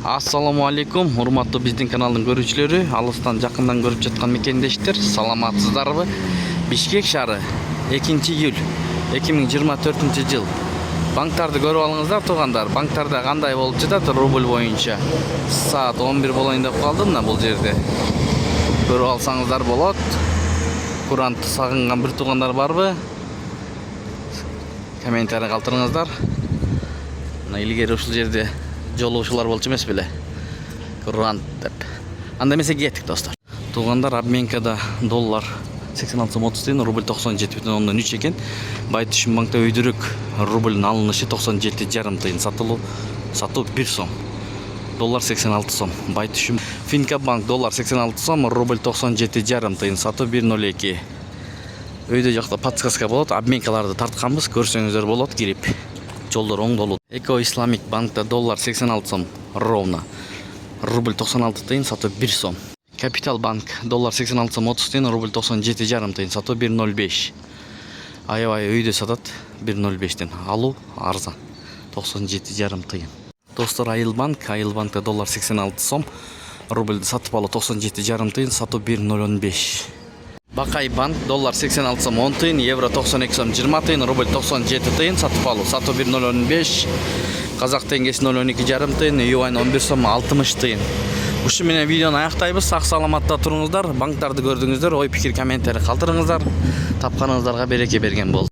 Ассаламу алейкум, урматтуу биздин каналдын көрүүчүлөрү, алыстан жакындан көрүп жаткан мекендештер, саламатсыздарбы? Бишкек шаары 2-июль 2024 жыл. Банктарды көрүп алыңыздар, туугандар. Банктарда кандай болуп жатат рубль боюнча? Саат 11 болоюн деп калдым да бул жерде. Көрүп алсаңыздар болот. Курантты сагынган бир туугандар барбы? Комментарий калтырыңыздар. Мына илгери ушул жерде жолугушуулар болчу эмес беле? Курант деп. Анда эмесе кеттик достор. Туугандар, обменкада доллар 86 сом 30 тиын, рубль 97,3 экен. Байтүшүм банкта өйдүрүк рубльдин алынышы 97,5 тиын, сатуу 1 сом. Доллар 86 сом. Байтүшүм Финка банк доллар 86 сом, рубль 97,5 тиын, сатуу 1,02. Өйдө жакта подсказка болот, обменкаларды тартканбыз, көрсөңүздөр болот кирип. Жолдор оңдолот. Эко Исламик банкта доллар 86 сом ровно, рубль 96 тиын, сатуу 1 сом. Капитал банк доллар 86 сом 30 тиын, рубль 97,5 тиын, сатуу 1,05. Аябай өйдө сатат 1,05тен. Алуу арзан 97,5 тиын. Достор, Айылбанкта доллар 86 сом, рубльді сатып алуу 97,5 тиын, сатуу 1,05. Бакай банк доллар 86 сом 10 тиын, евро 92 сом 20 тиын, рубль 97 тиын, сатып алуу, сатуу 1,05. Казак теңгеси 0,12,5 тиын, юань 11 сом 60 тиын. Ушу менен видеону аяктайбыз. Сак саламатта туруңуздар. Банктарды көрдүңүздөр, ой пикир комментарий калтырыңыздар. Тапканыңыздарга береке берген болсун.